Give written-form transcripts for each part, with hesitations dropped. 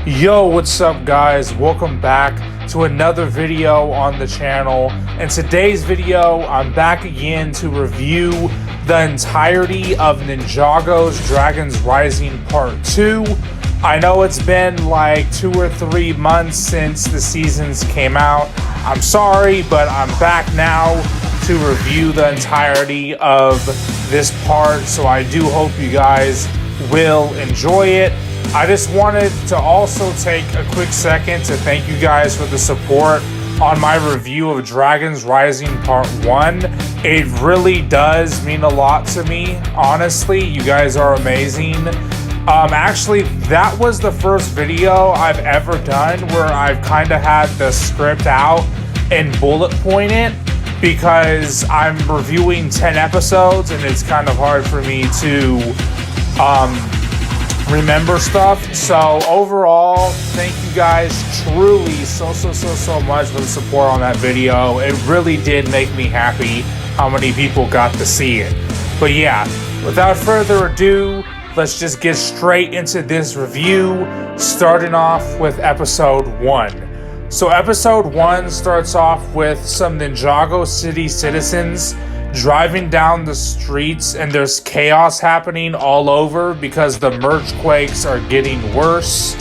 Yo, what's up guys? Welcome back to another video on the channel. In today's video, I'm back again to review the entirety of Ninjago's Dragons Rising Part 2. I know it's been like 2 or 3 months since the seasons came out. I'm sorry, but I'm back now to review the entirety of this part, so I do hope you guys will enjoy it. I just wanted to also take a quick second to thank you guys for the support on my review of Dragons Rising Part 1. It really does mean a lot to me, honestly. You guys are amazing. Actually, that was the first video I've ever done where I've kind of had the script out and bullet point it, because I'm reviewing 10 episodes and it's kind of hard for me to remember stuff. So overall, thank you guys truly so much for the support on that video. It really did make me happy how many people got to see it. But yeah, without further ado, let's just get straight into this review, starting off with episode 1. So episode 1 starts off with some Ninjago City citizens driving down the streets, and there's chaos happening all over because the mergequakes are getting worse.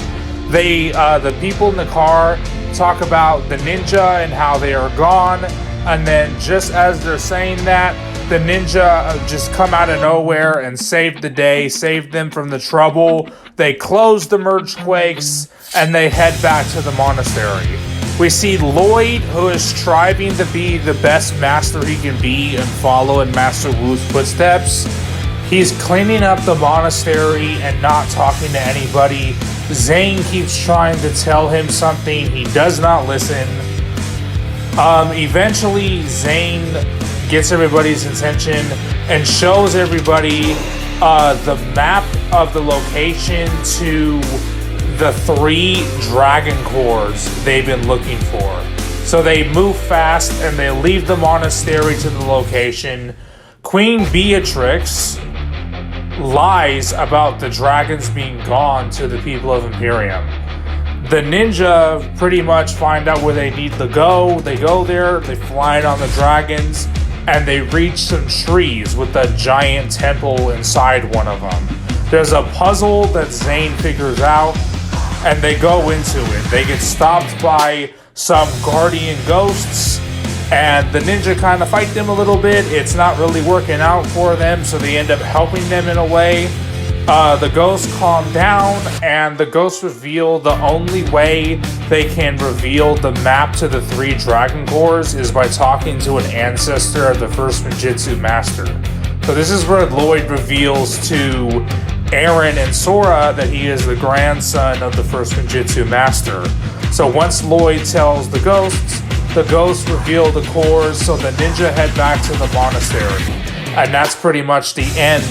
The people in the car talk about the ninja and how they are gone, and then just as they're saying that, the ninja just come out of nowhere and saved the day, saved them from the trouble. They close the mergequakes and they head back to the monastery. We see Lloyd, who is striving to be the best master he can be and follow in Master Wu's footsteps. He's cleaning up the monastery and not talking to anybody. Zane keeps trying to tell him something. He does not listen. Eventually, Zane gets everybody's attention and shows everybody the map of the location to the 3 dragon cores they've been looking for. So they move fast and they leave the monastery to the location. Queen Beatrix lies about the dragons being gone to the people of Imperium. The ninja pretty much find out where they need to go. They go there, they fly on the dragons, and they reach some trees with a giant temple inside one of them. There's a puzzle that Zane figures out, and they go into it. They get stopped by some guardian ghosts, and the ninja kind of fight them a little bit. It's not really working out for them, so they end up helping them in a way. The ghosts calm down, and the ghosts reveal the only way they can reveal the map to the 3 dragon cores is by talking to an ancestor of the first ninjutsu master. So this is where Lloyd reveals to Aaron and Sora that he is the grandson of the first ninjutsu master. So once Lloyd tells the ghosts reveal the cores, so the ninja head back to the monastery. And that's pretty much the end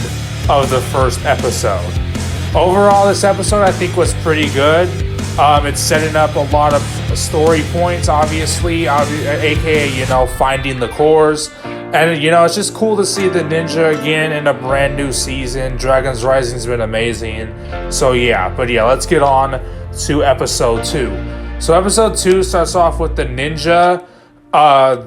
of the first episode. Overall, this episode I think was pretty good. It's setting up a lot of story points, obviously, aka, finding the cores. And, it's just cool to see the ninja again in a brand new season. Dragons Rising's been amazing. So yeah, let's get on to episode 2. So episode 2 starts off with the ninja.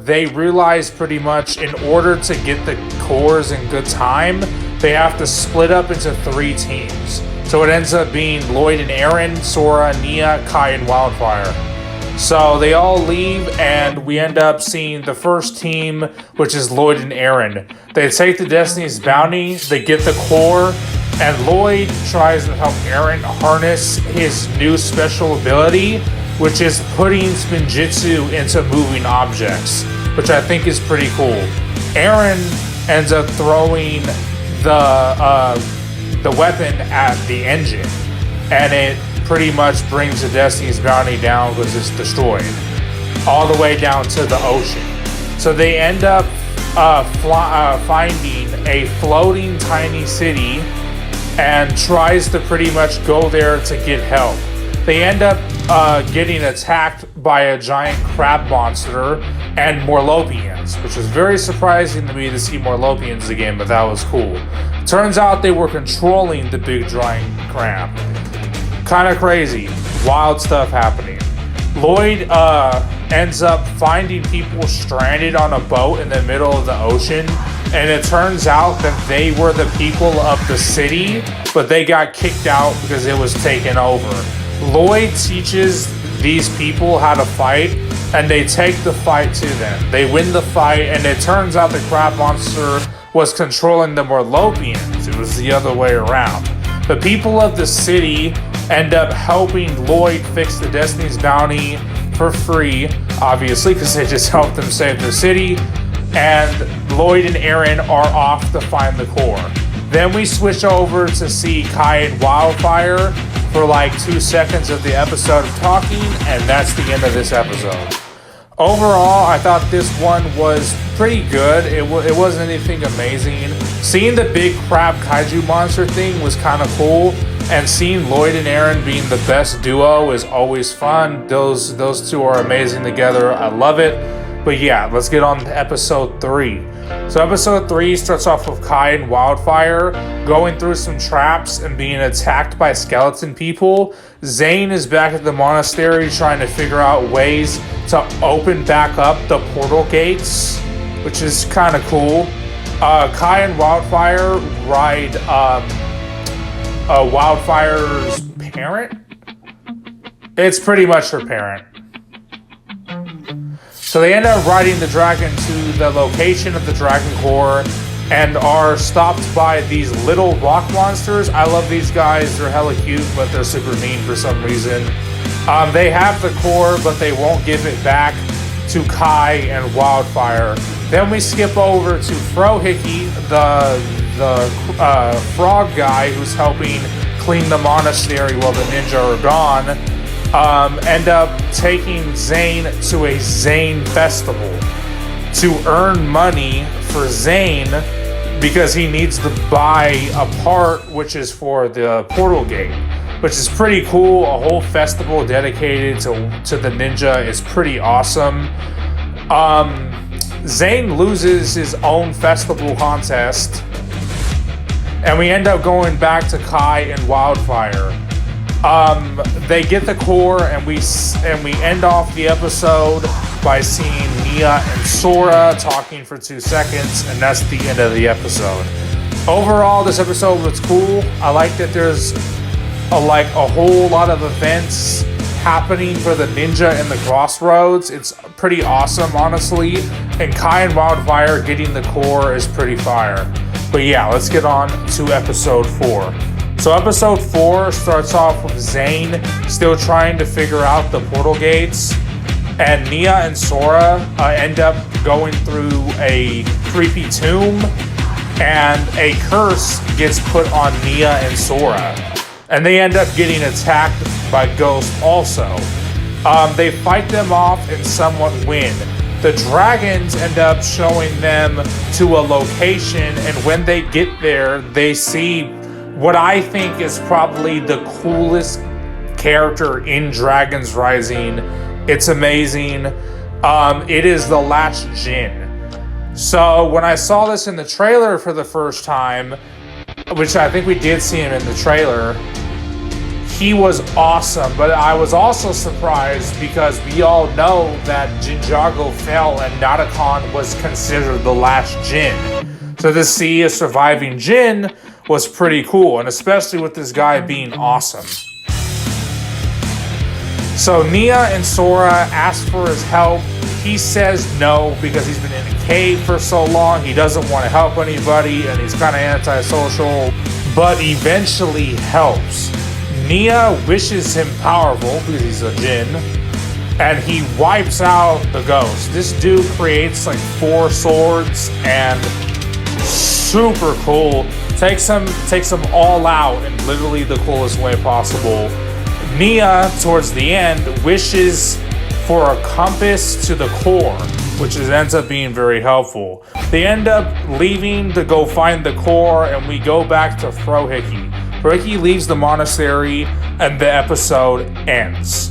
They realize pretty much in order to get the cores in good time, they have to split up into 3 teams. So it ends up being Lloyd and Aaron, Sora, Nia, Kai, and Wildfire. So they all leave, and we end up seeing the first team, which is Lloyd and Aaron. They take the Destiny's Bounty, they get the core, and Lloyd tries to help Aaron harness his new special ability, which is putting spinjitzu into moving objects, which I think is pretty cool. Aaron ends up throwing the weapon at the engine, and it pretty much brings the Destiny's Bounty down because it's destroyed, all the way down to the ocean. So they end up finding a floating tiny city and tries to pretty much go there to get help. They end up getting attacked by a giant crab monster and Morlopians, which was very surprising to me to see Morlopians again, but that was cool. Turns out they were controlling the big giant crab. Kind of crazy. wild stuff happening. Lloyd ends up finding people stranded on a boat in the middle of the ocean, and it turns out that they were the people of the city, but they got kicked out because it was taken over. Lloyd teaches these people how to fight, and they take the fight to them. They win the fight, and it turns out the crab monster was controlling the Morlopians. It was the other way around. The people of the city end up helping Lloyd fix the Destiny's Bounty for free, obviously, because they just helped them save the city. And Lloyd and Aaron are off to find the core. Then we switch over to see Kai and Wildfire for like 2 seconds of the episode of talking, and that's the end of this episode. Overall, I thought this one was pretty good. It wasn't anything amazing. Seeing the big crab kaiju monster thing was kind of cool, and seeing Lloyd and Aaron being the best duo is always fun. Those two are amazing together. I love it. But yeah, let's get on to episode 3. So episode 3 starts off with Kai and Wildfire going through some traps and being attacked by skeleton people. Zane is back at the monastery trying to figure out ways to open back up the portal gates, which is kind of cool. Kai and Wildfire ride Wildfire's parent. It's pretty much her parent. So they end up riding the dragon to the location of the dragon core and are stopped by these little rock monsters. I love these guys. They're hella cute, but they're super mean for some reason. They have the core, but they won't give it back to Kai and Wildfire. Then we skip over to Frohickey, the frog guy who's helping clean the monastery while the ninja are gone. End up taking Zane to a Zane festival to earn money for Zane because he needs to buy a part which is for the portal gate, which is pretty cool. A whole festival dedicated to the ninja is pretty awesome. Zane loses his own festival contest, and we end up going back to Kai and Wildfire. They get the core, and we end off the episode by seeing Nia and Sora talking for 2 seconds, and that's the end of the episode. Overall, this episode was cool. I like that there's a whole lot of events happening for the ninja in the crossroads. It's pretty awesome, honestly. And Kai and Wildfire getting the core is pretty fire. But yeah, let's get on to episode 4. So episode 4 starts off with Zane still trying to figure out the portal gates, and Nia and Sora end up going through a creepy tomb, and a curse gets put on Nia and Sora, and they end up getting attacked by ghosts also. They fight them off and somewhat win. The dragons end up showing them to a location, and when they get there, they see what I think is probably the coolest character in Dragons Rising. It's amazing. It is the Last Jinn. So when I saw this in the trailer for the first time, which I think we did see him in the trailer, he was awesome. But I was also surprised because we all know that Ninjago fell and Natakon was considered the last Jinn. So to see a surviving Jinn was pretty cool, and especially with this guy being awesome. So Nia and Sora ask for his help. He says no because he's been in a cave for so long. He doesn't want to help anybody, and he's kind of antisocial, but eventually helps. Nia wishes him powerful because he's a Jinn, and he wipes out the ghost. This dude creates like 4 swords, and super cool. Takes them all out in literally the coolest way possible. Nia, towards the end, wishes for a compass to the core, which ends up being very helpful. They end up leaving to go find the core, and we go back to Frohickey. Frohickey leaves the monastery, and the episode ends.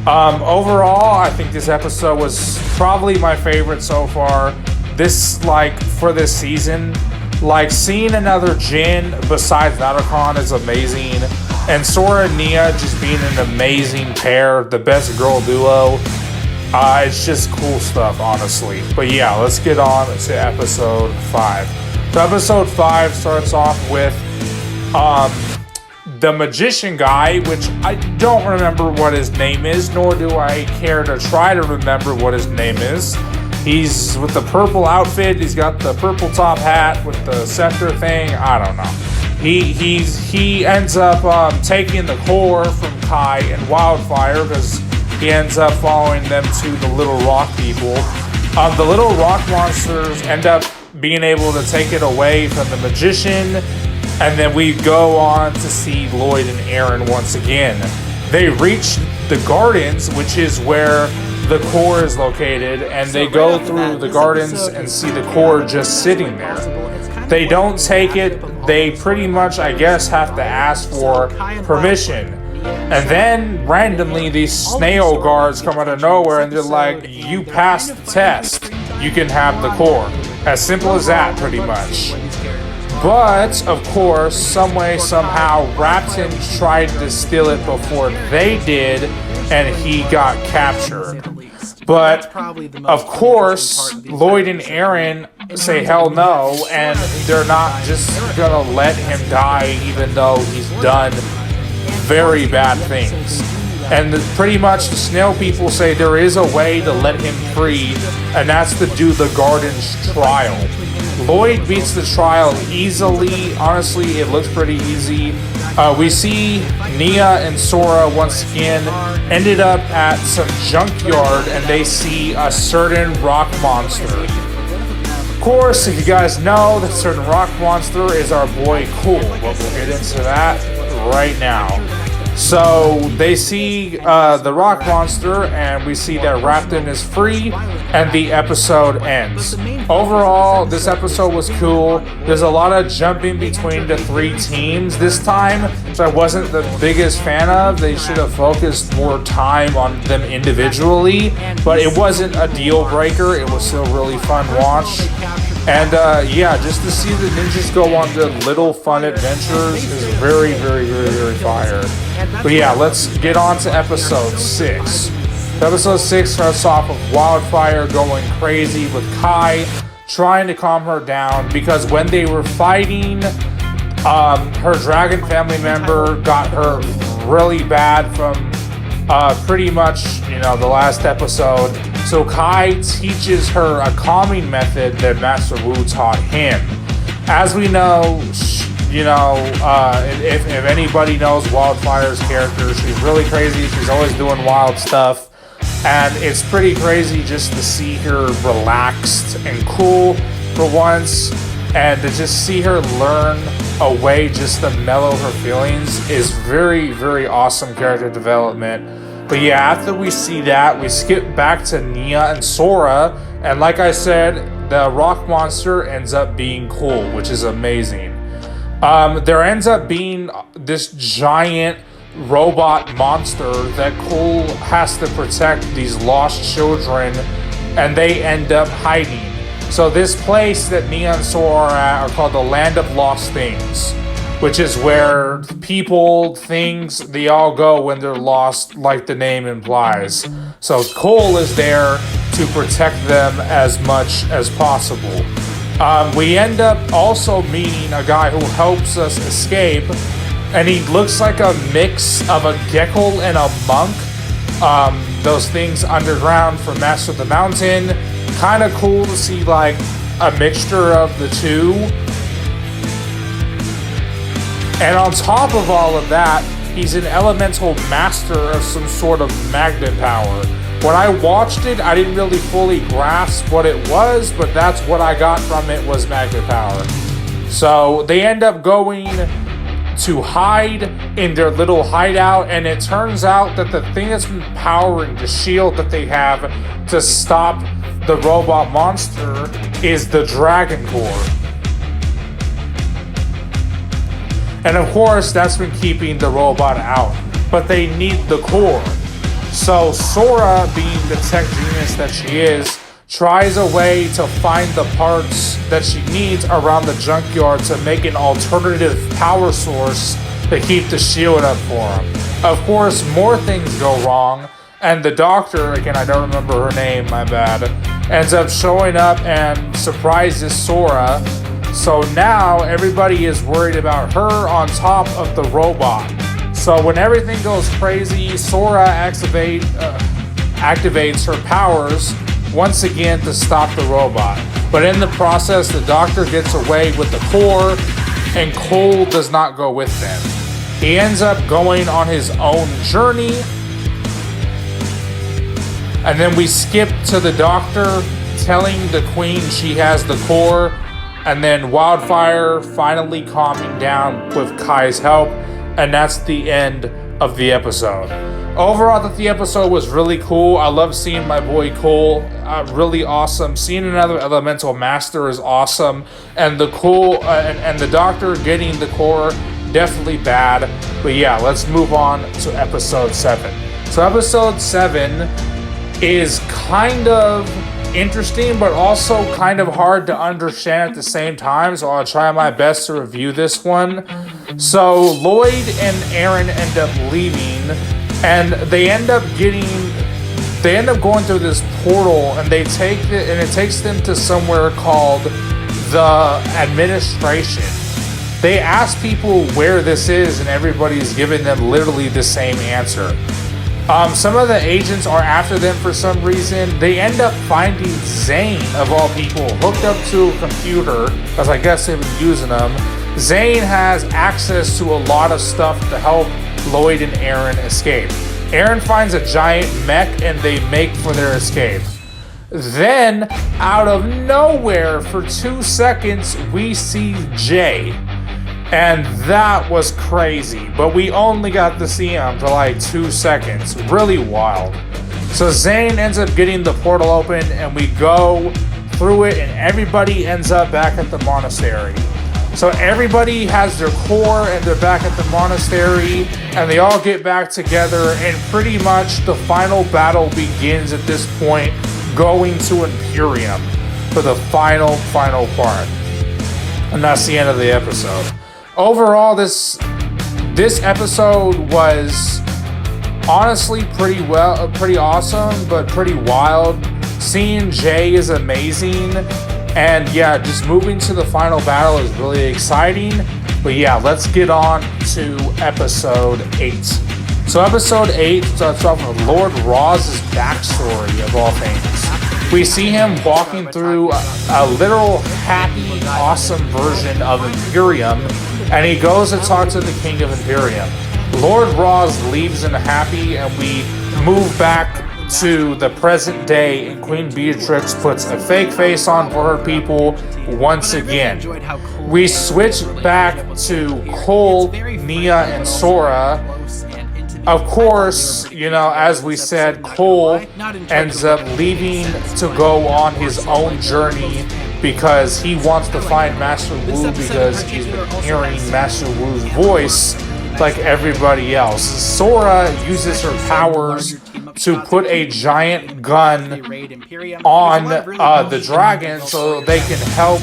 Overall, I think this episode was probably my favorite so far. For this season, seeing another Jinn besides Natakon is amazing. And Sora and Nia just being an amazing pair, the best girl duo. It's just cool stuff, honestly. But yeah, let's get on to episode 5. So episode 5 starts off with the magician guy, which I don't remember what his name is, nor do I care to try to remember what his name is. He's with the purple outfit. He's got the purple top hat with the scepter thing. I don't know. He ends up taking the core from Kai and Wildfire because he ends up following them to the Little Rock people. The Little Rock monsters end up being able to take it away from the magician, and then we go on to see Lloyd and Aaron once again. They reach the gardens, which is where the core is located, and they go through the gardens and see the core just sitting there. They don't take it. They pretty much, I guess, have to ask for permission. And then randomly these snail guards come out of nowhere and they're like, you passed the test, you can have the core. As simple as that, pretty much. But of course, some way, somehow, Rapton tried to steal it before they did, and he got captured. But of course, Lloyd and Aaron say hell no, and they're not just gonna let him die even though he's done very bad things. And pretty much the snail people say there is a way to let him free, and that's to do the garden's trial. Lloyd beats the trial easily. Honestly, it looks pretty easy. We see Nia and Sora once again ended up at some junkyard, and they see a certain rock monster. Of course, if you guys know, the certain rock monster is our boy Cool, but we'll get into that right now. So they see the rock monster, and we see that Rapton is free, and the episode ends. Overall, this episode was cool. There's a lot of jumping between the 3 teams this time, so I wasn't the biggest fan of. They should have focused more time on them individually, but it wasn't a deal breaker. It was still really fun watch. And yeah, just to see the ninjas go on the little fun adventures is very, very, very, very fire. But yeah, let's get on to episode 6. Episode 6 starts off with Wildfire going crazy with Kai, trying to calm her down because when they were fighting, her dragon family member got hurt really bad from pretty much, the last episode. So Kai teaches her a calming method that Master Wu taught him. As we know, if anybody knows Wildfire's character, she's really crazy. She's always doing wild stuff. And it's pretty crazy just to see her relaxed and cool for once. And to just see her learn a way just to mellow her feelings is very, very awesome character development. But yeah, after we see that, we skip back to Nia and Sora. And like I said, the rock monster ends up being Cool, which is amazing. There ends up being this giant robot monster that Cool has to protect these lost children, and they end up hiding. So this place that Nia and Sora are at are called the Land of Lost Things, which is where people, things, they all go when they're lost, like the name implies. So Cole is there to protect them as much as possible. We end up also meeting a guy who helps us escape, and he looks like a mix of a gecko and a monk. Those things underground from Master of the Mountain. Kind of cool to see like a mixture of the two. And on top of all of that, he's an elemental master of some sort of magnet power. When I watched it, I didn't really fully grasp what it was, but that's what I got from it was magnet power. So they end up going to hide in their little hideout, and it turns out that the thing that's been powering the shield that they have to stop the robot monster is the Dragon Core. And of course, that's been keeping the robot out, but they need the core. So Sora, being the tech genius that she is, tries a way to find the parts that she needs around the junkyard to make an alternative power source to keep the shield up for him. Of course, more things go wrong, and the doctor, again, I don't remember her name, my bad, ends up showing up and surprises Sora. So now everybody is worried about her on top of the robot. So when everything goes crazy, Sora activates her powers once again to stop the robot. But in the process, the doctor gets away with the core, and Cole does not go with them. He ends up going on his own journey. And then we skip to the doctor telling the queen she has the core, and then Wildfire finally calming down with Kai's help, and that's the end of the episode. Overall, I thought the episode was really cool. I love seeing my boy Cole. Really awesome. Seeing another elemental master is awesome, and the and the doctor getting the core, definitely bad. But yeah, let's move on to episode 7. So episode 7 is kind of interesting, but also kind of hard to understand at the same time, so I'll try my best to review this one. So Lloyd and Aaron end up leaving, and they end up going through this portal, and it takes them to somewhere called the administration. They ask people where this is, and everybody's giving them literally the same answer. Some of the agents are after them for some reason. They end up finding Zane, of all people, hooked up to a computer, because I guess they've been using them. Zane has access to a lot of stuff to help Lloyd and Aaron escape. Aaron finds a giant mech, and they make for their escape. Then, out of nowhere, for 2 seconds, we see Jay. And that was crazy, but we only got to see him for like 2 seconds. Really wild. So Zane ends up getting the portal open, and we go through it, and everybody ends up back at the monastery. So everybody has their core, and they're back at the monastery, and they all get back together, and pretty much the final battle begins at this point, going to Imperium for the final part. And that's the end of the episode. Overall, this episode was honestly pretty awesome, but pretty wild. Seeing Jay is amazing, and yeah, just moving to the final battle is really exciting. But yeah, let's get on to episode 8. So episode 8 starts off with Lord Roz's backstory, of all things. We see him walking through a literal happy, awesome version of Imperium, and he goes to talk to the King of Imperium. Lord Roz leaves in a happy, and we move back to the present day, and Queen Beatrix puts a fake face on for her people once again. We switch back to Cole, Nia, and Sora. Of course, as we said, Cole ends up leaving to go on his own journey because he wants to find Master Wu, because he's been hearing Master Wu's voice like everybody else. Sora uses her powers to put a giant gun on the dragon so they can help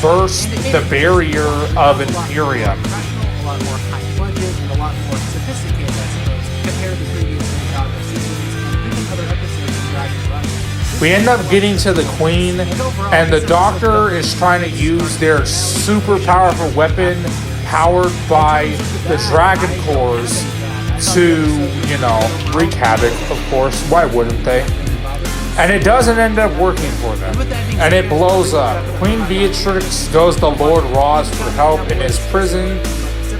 burst the barrier of Imperium. A lot more high budget and a lot more sophisticated, I suppose, compared to previous Ninjago seasons and even other episodes of Dragon Run. We end up getting to the Queen, and the Doctor is trying to use their super powerful weapon powered by the Dragon Cores to, wreak havoc, of course. Why wouldn't they? And it doesn't end up working for them, and it blows up. Queen Beatrix goes to Lord Roz for help in his prison.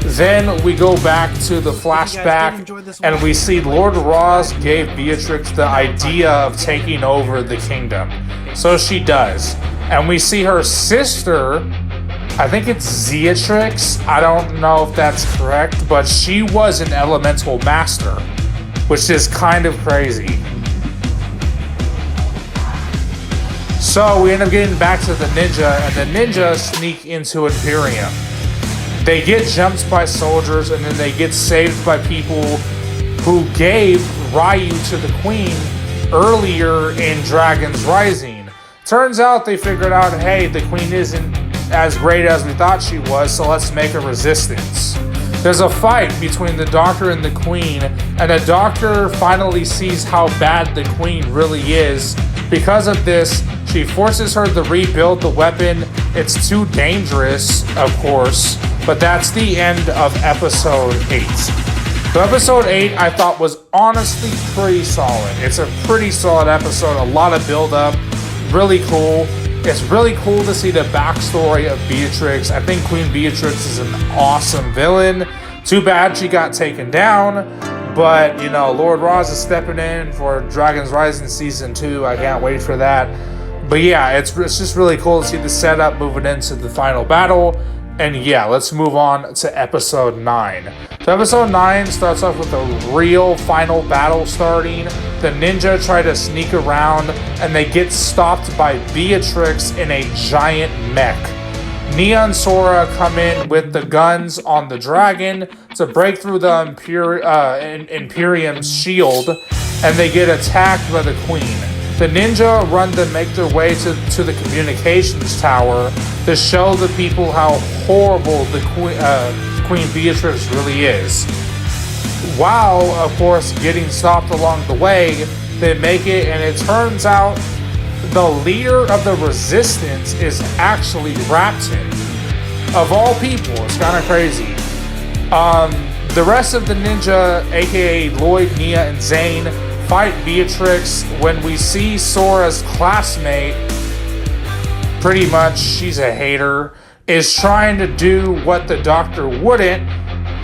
Then we go back to the flashback, and we see Lord Roz gave Beatrix the idea of taking over the kingdom. So she does. And we see her sister, I think it's Zeatrix, I don't know if that's correct, but she was an elemental master, which is kind of crazy. So we end up getting back to the ninja, and the ninja sneak into Imperium. They get jumped by soldiers, and then they get saved by people who gave Ryu to the Queen earlier in Dragon's Rising. Turns out they figured out, hey, the Queen isn't as great as we thought she was, so let's make a resistance. There's a fight between the Doctor and the Queen, and the Doctor finally sees how bad the Queen really is. Because of this, she forces her to rebuild the weapon. It's too dangerous, of course, but that's the end of episode 8. So episode 8 I thought was honestly pretty solid. It's a pretty solid episode, a lot of build-up, really cool. It's really cool to see the backstory of Beatrix. I think Queen Beatrix is an awesome villain. Too bad she got taken down, but you know, Lord Roz is stepping in for Dragon's Rising Season 2. I can't wait for that. But yeah, it's just really cool to see the setup moving into the final battle. And yeah, let's move on to episode 9. So episode 9 starts off with a real final battle starting. The ninja try to sneak around and they get stopped by Beatrix in a giant mech. Nia and Sora come in with the guns on the dragon to break through the Imperium's shield, and they get attacked by the Queen. The ninja run to make their way to the communications tower to show the people how horrible the Queen Beatrix really is. While, of course, getting stopped along the way, they make it, and it turns out the leader of the Resistance is actually Raptor. Of all people, it's kind of crazy. The rest of the ninja, aka Lloyd, Nia, and Zane, fight Beatrix when we see Sora's classmate, pretty much, she's a hater, is trying to do what the Doctor wouldn't.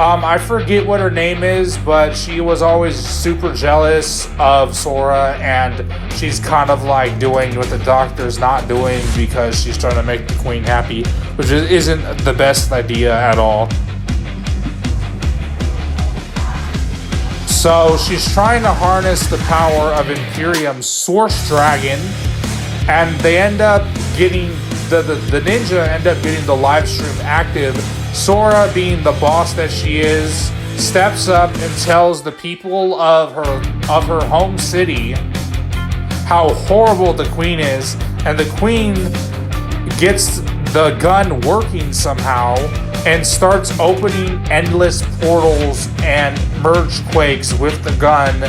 I forget what her name is, but she was always super jealous of Sora, and she's kind of like doing what the Doctor's not doing because she's trying to make the Queen happy, which isn't the best idea at all. So she's trying to harness the power of Imperium's Source Dragon, and they end up getting, the ninja end up getting the live stream active. Sora, being the boss that she is, steps up and tells the people of her home city how horrible the Queen is, and the Queen gets the gun working somehow and starts opening endless portals and merge quakes with the gun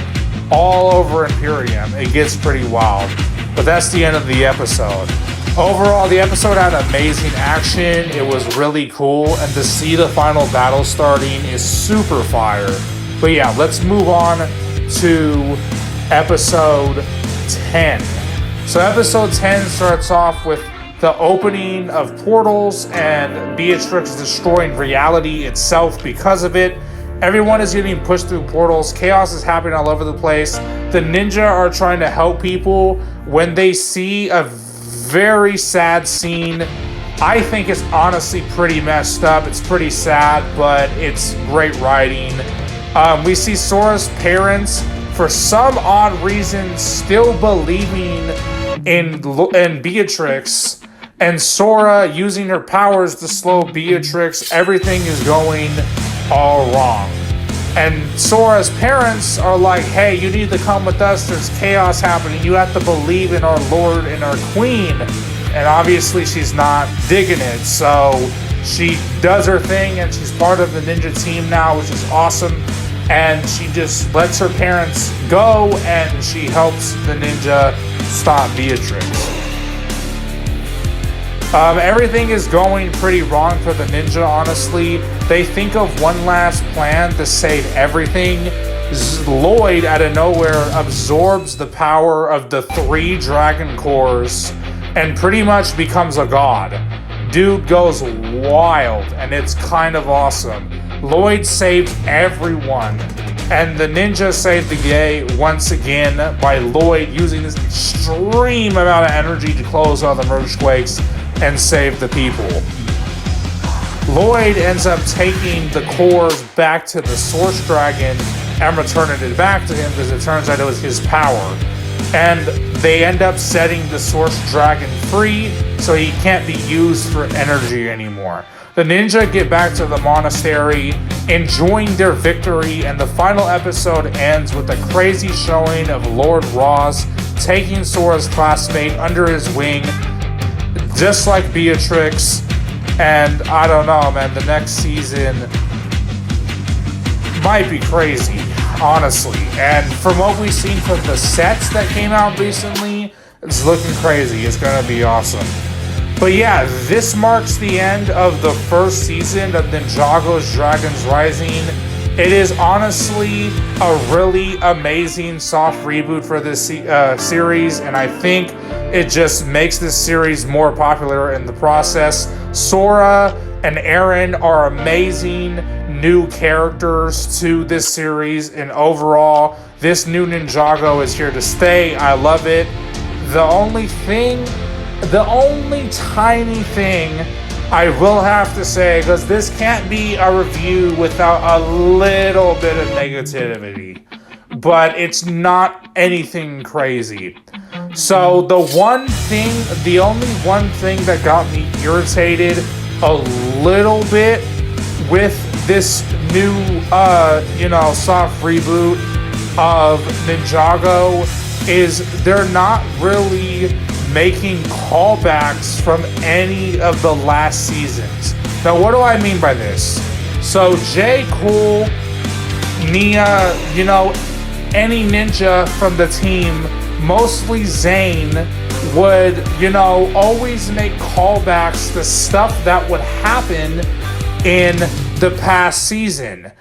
all over Imperium. It gets pretty wild. But that's the end of the episode. Overall, the episode had amazing action. It was really cool, and to see the final battle starting is super fire. But yeah, let's move on to episode 10. So episode 10 starts off with the opening of portals and Beatrix destroying reality itself because of it. Everyone is getting pushed through portals. Chaos is happening all over the place. The ninja are trying to help people when they see a very sad scene. I think it's honestly pretty messed up. It's pretty sad, but it's great writing. We see Sora's parents, for some odd reason, still believing in Beatrix, and Sora using her powers to slow Beatrix. Everything is going all wrong. And Sora's parents are like, hey, you need to come with us. There's chaos happening. You have to believe in our Lord and our Queen. And obviously she's not digging it. So she does her thing, and she's part of the ninja team now, which is awesome. And she just lets her parents go, and she helps the ninja stop Beatrix. Everything is going pretty wrong for the ninja, honestly. They think of one last plan to save everything. Lloyd, out of nowhere, absorbs the power of the 3 dragon cores and pretty much becomes a god. Dude goes wild, and it's kind of awesome. Lloyd saved everyone, and the ninja saved the day once again by Lloyd using this extreme amount of energy to close all the merge quakes and save the people. Lloyd ends up taking the cores back to the Source Dragon and returning it back to him because it turns out it was his power. And they end up setting the Source Dragon free so he can't be used for energy anymore. The ninja get back to the monastery, enjoying their victory, and the final episode ends with a crazy showing of Lord Roz taking Sora's classmate under his wing, just like Beatrix. And I don't know, man, the next season might be crazy, honestly. And from what we've seen from the sets that came out recently, it's looking crazy. It's gonna be awesome. But yeah, this marks the end of the first season of Ninjago's Dragons Rising. It is honestly a really amazing soft reboot for this series, and I think it just makes this series more popular in the process. Sora and Aaron are amazing new characters to this series, and overall, this new Ninjago is here to stay. I love it. The only tiny thing I will have to say, because this can't be a review without a little bit of negativity, but it's not anything crazy. So the only one thing that got me irritated a little bit with this new, soft reboot of Ninjago is they're not really making callbacks from any of the last seasons. Now, what do I mean by this? So, J. Cool, Nia, any ninja from the team, mostly Zane, would, always make callbacks to stuff that would happen in the past season.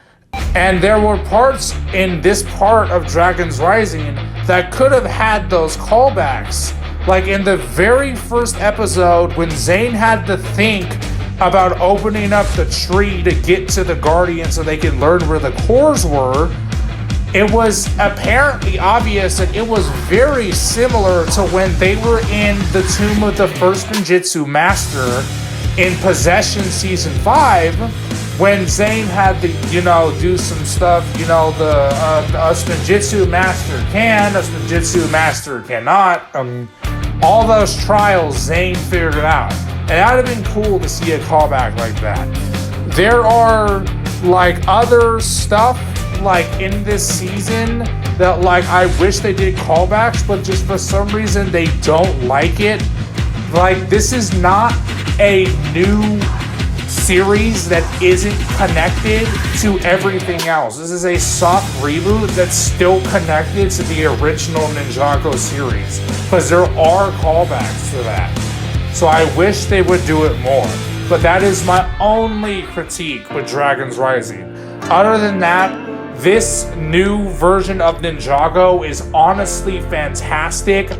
And there were parts in this part of Dragons Rising that could have had those callbacks. Like in the very first episode, when Zane had to think about opening up the tree to get to the Guardian so they can learn where the cores were, it was apparently obvious that it was very similar to when they were in the Tomb of the First Ninjitsu Master in Possession Season 5, when Zane had to, do some stuff, us Ninjitsu Master can, us Ninjitsu Master cannot. All those trials, Zane figured it out. And that would have been cool to see a callback like that. There are, other stuff, in this season that, I wish they did callbacks, but just for some reason they don't like it. This is not a new series that isn't connected to everything else. This is a soft reboot that's still connected to the original Ninjago series, because there are callbacks to that. So I wish they would do it more. But that is my only critique with Dragons Rising. Other than that, this new version of Ninjago is honestly fantastic,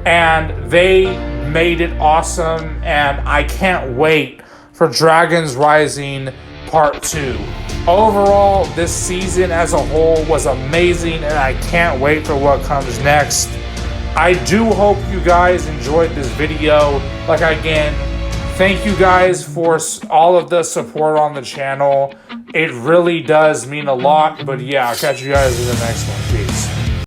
and they made it awesome, and I can't wait for Dragons Rising Part 2. Overall, this season as a whole was amazing, and I can't wait for what comes next. I do hope you guys enjoyed this video. Again, thank you guys for all of the support on the channel. It really does mean a lot, but yeah, I'll catch you guys in the next one.